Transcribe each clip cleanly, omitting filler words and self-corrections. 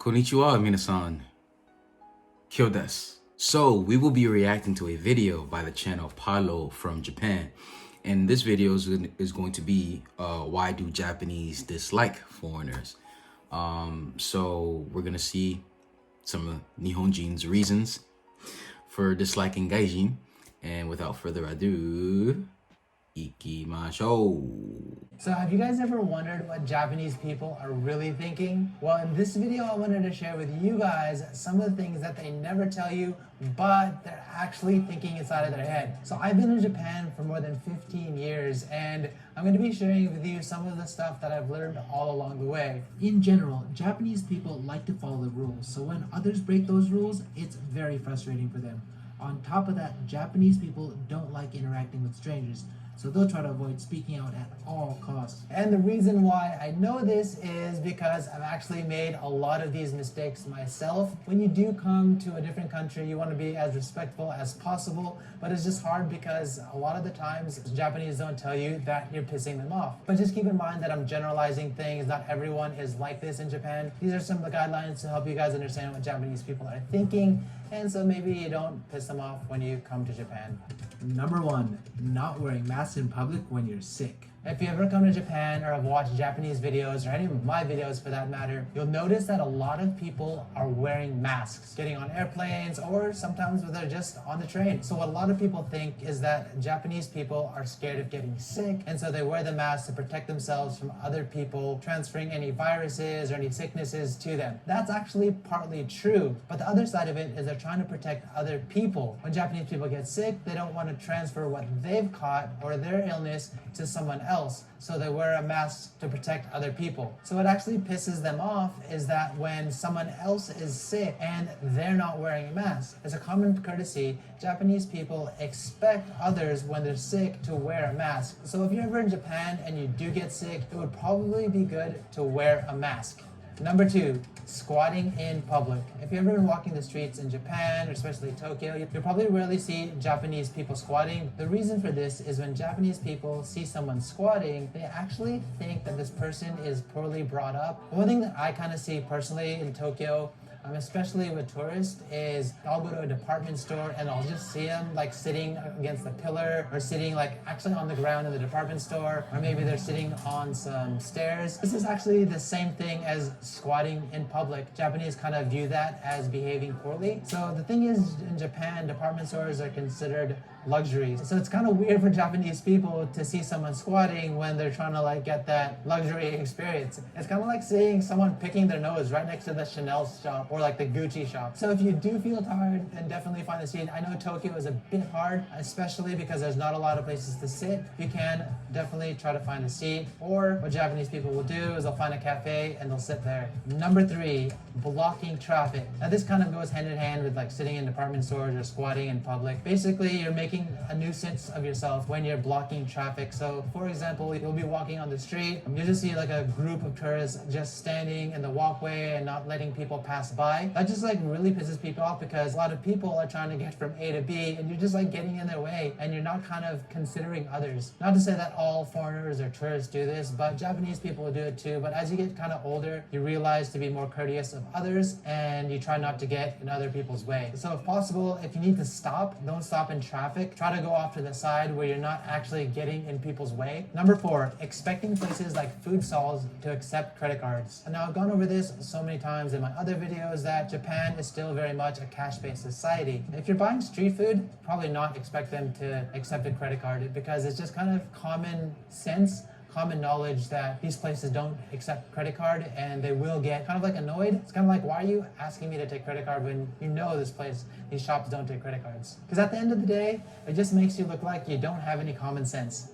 Konnichiwa, minasan. Kyo desu. So, we will be reacting to a video by the channel Palo from Japan. And this video is going to be why do Japanese dislike foreigners? So, we're going to see some of Nihonjin's reasons for disliking Gaijin. And without further ado, ikimashou. So have you guys ever wondered what Japanese people are really thinking? Well, in this video, I wanted to share with you guys some of the things that they never tell you, but they're actually thinking inside of their head. So I've been in Japan for more than 15 years, and I'm going to be sharing with you some of the stuff that I've learned all along the way. In general, Japanese people like to follow the rules, so when others break those rules, it's very frustrating for them. On top of that, Japanese people don't like interacting with strangers, so they'll try to avoid speaking out at all costs. And the reason why I know this is because I've actually made a lot of these mistakes myself. When you do come to a different country, you want to be as respectful as possible, but it's just hard because a lot of the times Japanese don't tell you that you're pissing them off. But just keep in mind that I'm generalizing things. Not everyone is like this in Japan. These are some of the guidelines to help you guys understand what Japanese people are thinking, and so maybe you don't piss them off when you come to Japan. Number 1, not wearing masks in public when you're sick. If you ever come to Japan or have watched Japanese videos or any of my videos for that matter, you'll notice that a lot of people are wearing masks, getting on airplanes or sometimes they're just on the train. So what a lot of people think is that Japanese people are scared of getting sick, and so they wear the mask to protect themselves from other people transferring any viruses or any sicknesses to them. That's actually partly true, but the other side of it is they're trying to protect other people. When Japanese people get sick, they don't want to transfer what they've caught or their illness to someone else, so they wear a mask to protect other people. So what actually pisses them off is that when someone else is sick and they're not wearing a mask, as a common courtesy, Japanese people expect others when they're sick to wear a mask. So if you're ever in Japan and you do get sick, it would probably be good to wear a mask. Number 2, squatting in public. If you've ever been walking the streets in Japan, or especially Tokyo, you'll probably rarely see Japanese people squatting. The reason for this is when Japanese people see someone squatting, they actually think that this person is poorly brought up. One thing that I kind of see personally in Tokyo, especially with tourists, is I'll go to a department store and I'll just see them like sitting against the pillar or sitting like actually on the ground in the department store, or maybe they're sitting on some stairs. This is actually the same thing as squatting in public. Japanese kind of view that as behaving poorly. So the thing is, in Japan, department stores are considered luxuries. So it's kind of weird for Japanese people to see someone squatting when they're trying to like get that luxury experience. It's kind of like seeing someone picking their nose right next to the Chanel shop or like the Gucci shop. So if you do feel tired, then definitely find a seat. I know Tokyo is a bit hard, especially because there's not a lot of places to sit. If you can, definitely try to find a seat, or what Japanese people will do is they'll find a cafe and they'll sit there. Number 3, blocking traffic. Now this kind of goes hand in hand with like sitting in department stores or squatting in public. Basically, you're making a nuisance of yourself when you're blocking traffic. So for example, you'll be walking on the street, you just see like a group of tourists just standing in the walkway and not letting people pass by. That just like really pisses people off because a lot of people are trying to get from A to B and you're just like getting in their way and you're not kind of considering others. Not to say that all foreigners or tourists do this, but Japanese people do it too. But as you get kind of older, you realize to be more courteous of others and you try not to get in other people's way. So if possible, if you need to stop, don't stop in traffic. Try to go off to the side where you're not actually getting in people's way. Number 4, expecting places like food stalls to accept credit cards. And now I've gone over this so many times in my other videos that Japan is still very much a cash-based society. If you're buying street food, probably not expect them to accept a credit card because it's just kind of common sense, common knowledge that these places don't accept credit card and they will get kind of like annoyed. It's kind of like, why are you asking me to take credit card when you know this place, these shops don't take credit cards? Because at the end of the day, it just makes you look like you don't have any common sense.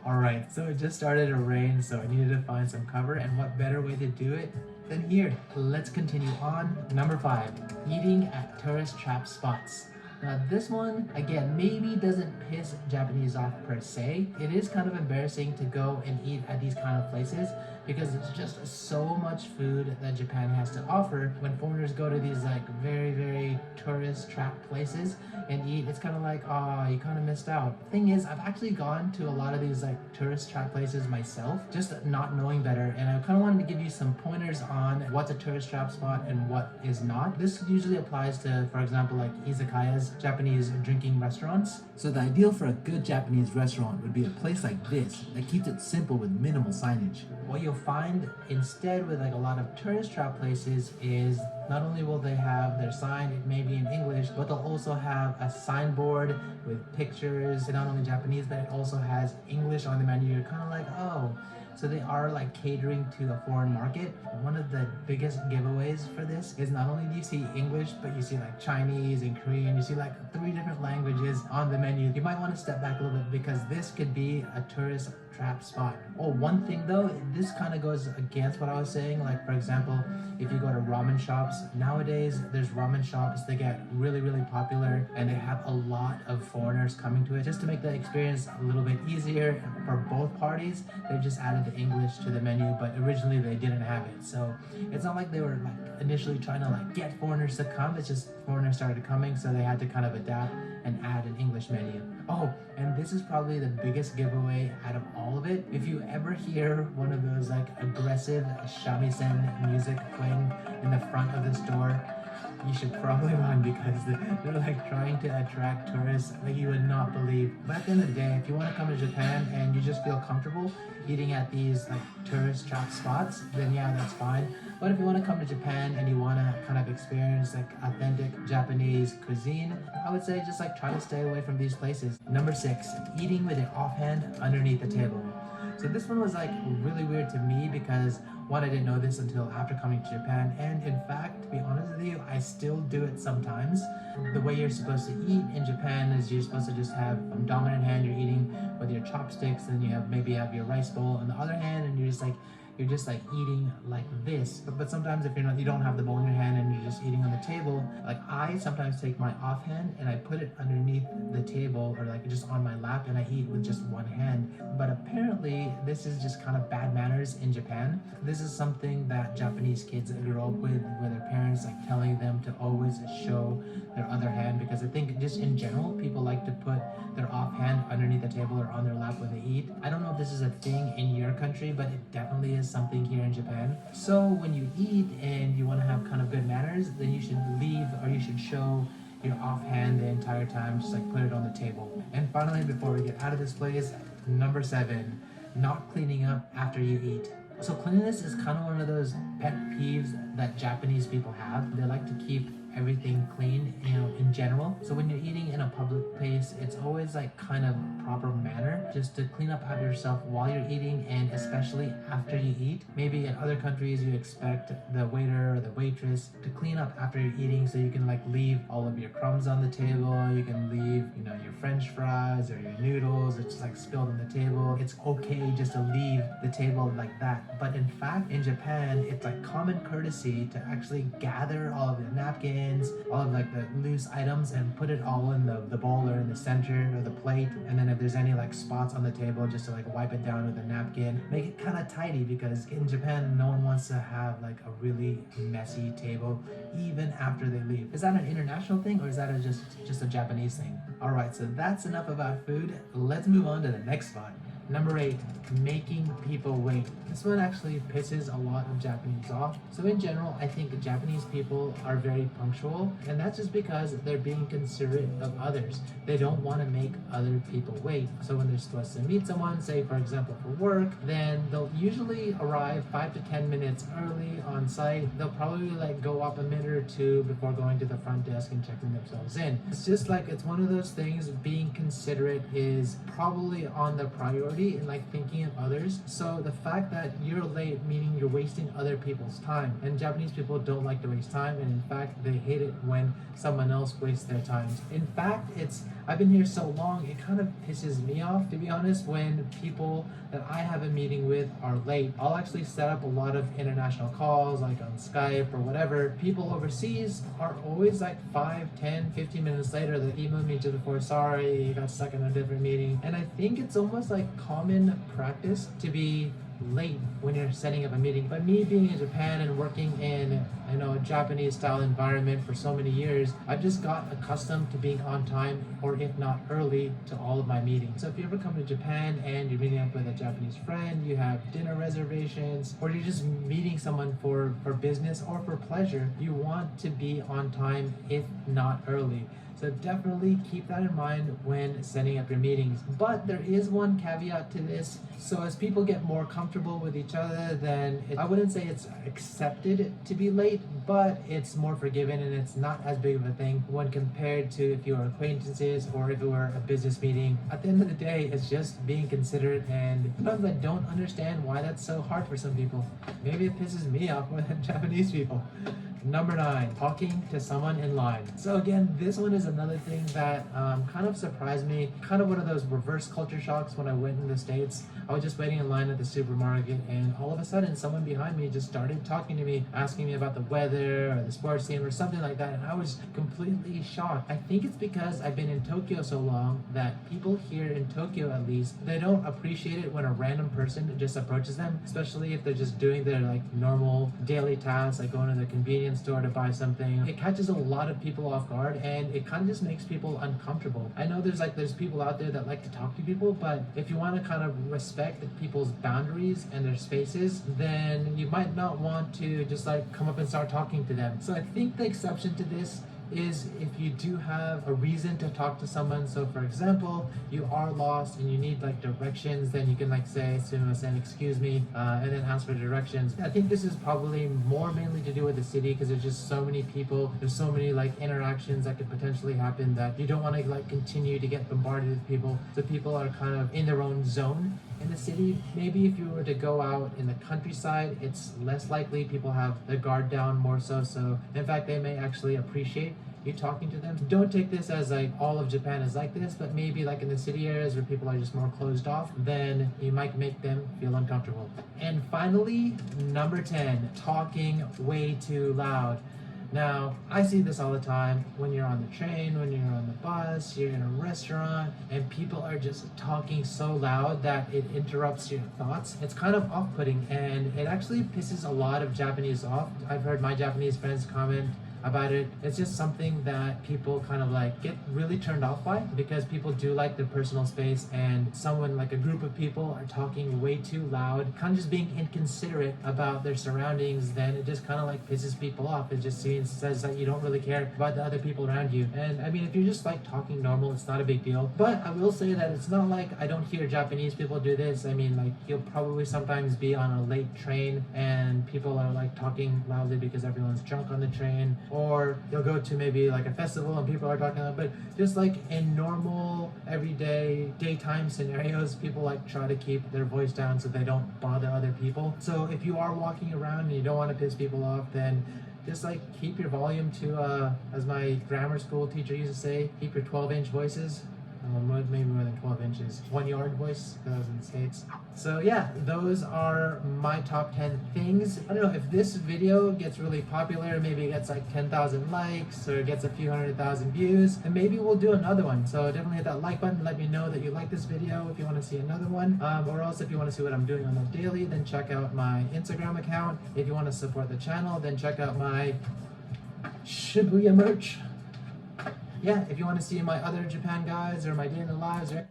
Alright, so it just started to rain, so I needed to find some cover, and what better way to do it than here. Let's continue on. Number 5, eating at tourist trap spots. Now this one, again, maybe doesn't piss Japanese off per se. It is kind of embarrassing to go and eat at these kind of places because it's just so much food that Japan has to offer. When foreigners go to these like very tourist trap places and eat, it's kind of like, oh, you kind of missed out. Thing is, I've actually gone to a lot of these like tourist trap places myself, just not knowing better, and I kind of wanted to give you some pointers on what's a tourist trap spot and what is not. This usually applies to, for example, like izakayas, Japanese drinking restaurants. So the ideal for a good Japanese restaurant would be a place like this that keeps it simple with minimal signage. What you'll find instead with like a lot of tourist trap places is not only will they have their sign, it may be in English, but they'll also have a signboard with pictures, not only Japanese, but it also has English on the menu. You're kind of like, oh, so they are like catering to a foreign market. One of the biggest giveaways for this is not only do you see English, but you see like Chinese and Korean. You see like 3 different languages on the menu. You might want to step back a little bit because this could be a tourist trap spot. Oh, one thing though, this kind of goes against what I was saying. Like for example, if you go to ramen shops, nowadays there's ramen shops that get really popular and they have a lot of foreigners coming to it. Just to make the experience a little bit easier for both parties, they just added the English to the menu, but originally they didn't have it. So it's not like they were like initially trying to like get foreigners to come, it's just foreigners started coming, so they had to kind of adapt and add an English menu. Oh, and this is probably the biggest giveaway out of all of it. If you ever hear one of those like aggressive shamisen music playing in the front of the store, you should probably run because they're like trying to attract tourists like you would not believe. But at the end of the day, if you want to come to Japan and you just feel comfortable eating at these like tourist trap spots, then yeah, that's fine. But if you want to come to Japan and you want to kind of experience like authentic Japanese cuisine, I would say just like try to stay away from these places. Number 6, eating with your offhand underneath the table. So this one was like really weird to me because one, I didn't know this until after coming to Japan, and in fact, to be honest with you, I still do it sometimes. The way you're supposed to eat in Japan is you're supposed to just have dominant hand, you're eating with your chopsticks, and you have maybe have your rice bowl on the other hand, and you're just like eating like this. But sometimes if you don't have the bowl in your hand and you're just eating on the table, like I sometimes take my offhand and I put it underneath the table or like just on my lap and I eat with just one hand. But apparently this is just kind of bad manners in Japan. This is something that Japanese kids grow up with, where their parents like telling them to always show their other hand, because I think just in general people like to put their offhand underneath the table or on their lap when they eat. I don't know if this is a thing in your country, but it definitely is something here in Japan. So when you eat and you want to have kind of good manners, then you should leave or you should show your offhand the entire time, just like put it on the table. And finally, before we get out of this place, number 7, not cleaning up after you eat. So cleanliness is kind of one of those pet peeves that Japanese people have. They like to keep everything clean, in general. So when you're eating in a public place, it's always like kind of proper manner just to clean up after yourself while you're eating, and especially after you eat. Maybe in other countries you expect the waiter or the waitress to clean up after you're eating, so you can like leave all of your crumbs on the table, you can leave your french fries or your noodles, it's just like spilled on the table. It's okay just to leave the table like that. But in fact, in Japan, it's like common courtesy to actually gather all of the napkins, all of like the loose items, and put it all in the bowl or in the center of the plate. And then if there's any like spots on the table, just to like wipe it down with a napkin, make it kind of tidy, because in Japan no one wants to have like a really messy table even after they leave. Is that an international thing, or is that just a Japanese thing? Alright, so that's enough about food. Let's move on to the next spot. Number 8, making people wait. This one actually pisses a lot of Japanese off. So in general, I think Japanese people are very punctual, and that's just because they're being considerate of others. They don't want to make other people wait. So when they're supposed to meet someone, say for example for work, then they'll usually arrive 5 to 10 minutes early on site. They'll probably like go up a minute or 2 before going to the front desk and checking themselves in. It's just like, it's one of those things, being considerate is probably on the priority in like thinking of others. So the fact that you're late, meaning you're wasting other people's time, and Japanese people don't like to waste time, and in fact they hate it when someone else wastes their time. In fact, I've been here so long, it kind of pisses me off, to be honest, when people that I have a meeting with are late. I'll actually set up a lot of international calls, like on Skype or whatever. People overseas are always like 5, 10, 15 minutes later. They email me just before, sorry, you got stuck in a different meeting. And I think it's almost like common practice to be late when you're setting up a meeting. But me being in Japan and working in a Japanese style environment for so many years, I've just got accustomed to being on time, or if not early, to all of my meetings. So if you ever come to Japan and you're meeting up with a Japanese friend, you have dinner reservations, or you're just meeting someone for business or for pleasure, you want to be on time, if not early. So definitely keep that in mind when setting up your meetings. But there is one caveat to this. So as people get more comfortable with each other, then I wouldn't say it's accepted to be late, but it's more forgiven and it's not as big of a thing when compared to if you were acquaintances or if it were a business meeting. At the end of the day, it's just being considerate, and sometimes I don't understand why that's so hard for some people. Maybe it pisses me off more than Japanese people. Number 9, talking to someone in line. So again, this one is another thing that kind of surprised me. Kind of one of those reverse culture shocks when I went in the States. I was just waiting in line at the supermarket, and all of a sudden someone behind me just started talking to me, asking me about the weather or the sports team or something like that, and I was completely shocked. I think it's because I've been in Tokyo so long that people here in Tokyo, at least, they don't appreciate it when a random person just approaches them, especially if they're just doing their like normal daily tasks, like going to the convenience store to buy something. It catches a lot of people off guard, and it kind of just makes people uncomfortable. I know there's people out there that like to talk to people, but if you want to kind of respect people's boundaries and their spaces, then you might not want to just like come up and start talking to them. So I think the exception to this is if you do have a reason to talk to someone. So for example, you are lost and you need like directions, then you can like say excuse me, and then ask for directions. I think this is probably more mainly to do with the city, because there's just so many people, there's so many like interactions that could potentially happen that you don't want to like continue to get bombarded with people. So people are kind of in their own zone. In the city, maybe if you were to go out in the countryside, it's less likely. People have their guard down more so in fact they may actually appreciate you talking to them. Don't take this as like all of Japan is like this, but maybe like in the city areas where people are just more closed off, then you might make them feel uncomfortable. And finally, number 10, talking way too loud. Now, I see this all the time when you're on the train, when you're on the bus, you're in a restaurant, and people are just talking so loud that it interrupts your thoughts. It's kind of off-putting, and it actually pisses a lot of Japanese off. I've heard my Japanese friends comment about it. It's just something that people kind of like get really turned off by, because people do like their personal space, and someone like a group of people are talking way too loud, kind of just being inconsiderate about their surroundings, then it just kind of like pisses people off. It just says that you don't really care about the other people around you. And I mean, if you're just like talking normal, it's not a big deal. But I will say that it's not like I don't hear Japanese people do this. I mean, like you'll probably sometimes be on a late train and people are like talking loudly because everyone's drunk on the train, or you'll go to maybe like a festival and people are talking loud. But just like in normal everyday daytime scenarios, people like try to keep their voice down so they don't bother other people. So if you are walking around and you don't want to piss people off, then just like keep your volume to as my grammar school teacher used to say, keep your 12-inch voices. Maybe more than 12 inches. 1 yard voice, because I was in the States. So yeah, those are my top 10 things. I don't know if this video gets really popular, maybe it gets like 10,000 likes or it gets a few 100,000 views, and maybe we'll do another one. So definitely hit that like button, let me know that you like this video if you want to see another one. Or else if you want to see what I'm doing on the daily, then check out my Instagram account. If you want to support the channel, then check out my Shibuya merch. Yeah, if you want to see my other Japan guides or my day in the lives, or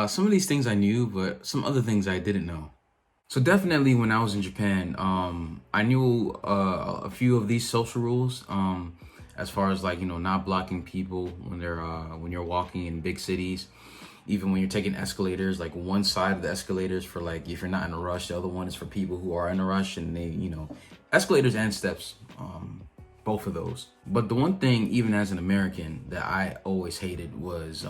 some of these things I knew, but some other things I didn't know. So definitely when I was in Japan, I knew a few of these social rules, as far as like, not blocking people when you're walking in big cities. Even when you're taking escalators, like one side of the escalators for like if you're not in a rush, the other one is for people who are in a rush, and they, escalators and steps, both of those. But the one thing, even as an American, that I always hated was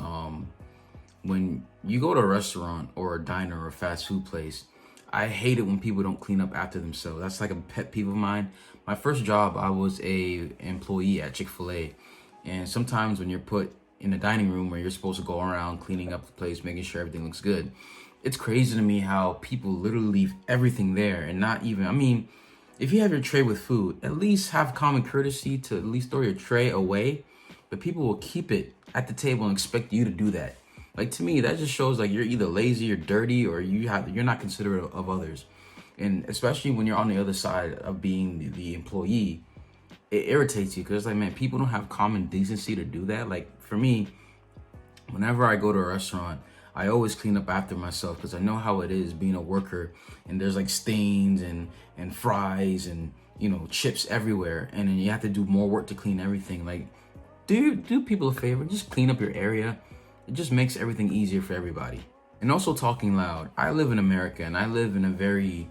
when you go to a restaurant or a diner or a fast food place, I hate it when people don't clean up after themselves. That's like a pet peeve of mine. My first job, I was a employee at Chick-fil-A, and sometimes when you're put in a dining room where you're supposed to go around cleaning up the place, making sure everything looks good, it's crazy to me how people literally leave everything there and not even, if you have your tray with food, at least have common courtesy to at least throw your tray away. But people will keep it at the table and expect you to do that. Like, to me, that just shows like you're either lazy or dirty, or you're not considerate of others. And especially when you're on the other side of being the employee, it irritates you, because like, man, people don't have common decency to do that. Like, for me, whenever I go to a restaurant, I always clean up after myself, because I know how it is being a worker, and there's like stains and fries and, you know, chips everywhere, and then you have to do more work to clean everything. Like, do people a favor, just clean up your area. It just makes everything easier for everybody. And also, talking loud. I live in America, and I live in a very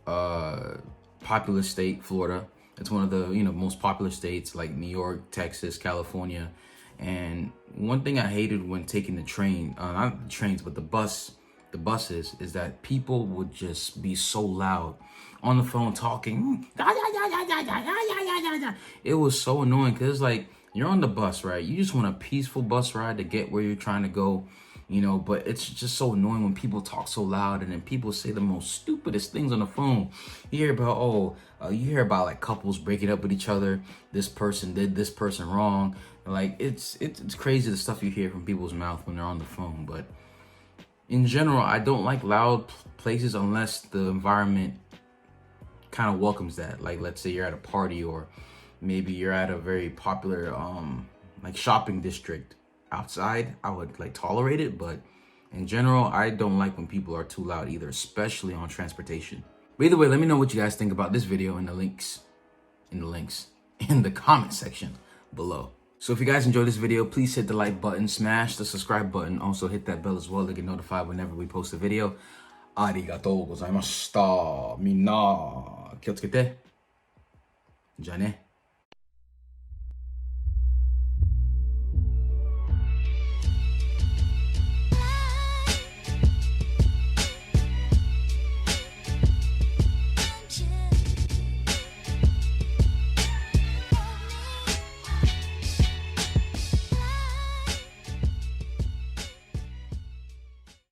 populous state, Florida. It's one of the, you know, most popular states, like New York, Texas, California. And one thing I hated when taking the train, not the trains, but the buses, is that people would just be so loud on the phone talking. It was so annoying, because like, you're on the bus, right? You just want a peaceful bus ride to get where you're trying to go, you know, but it's just so annoying when people talk so loud, and then people say the most stupidest things on the phone. You hear about like couples breaking up with each other. This person did this person wrong. Like, it's crazy the stuff you hear from people's mouth when they're on the phone. But in general, I don't like loud places unless the environment kind of welcomes that. Like, let's say you're at a party, or maybe you're at a very popular like shopping district. Outside, I would like tolerate it, but in general, I don't like when people are too loud either, especially on transportation. But either way, let me know what you guys think about this video in the comment section below. So if you guys enjoyed this video, please hit the like button, smash the subscribe button, also hit that bell as well to get notified whenever we post a video. ありがとうございました。みんな気をつけて。じゃあね。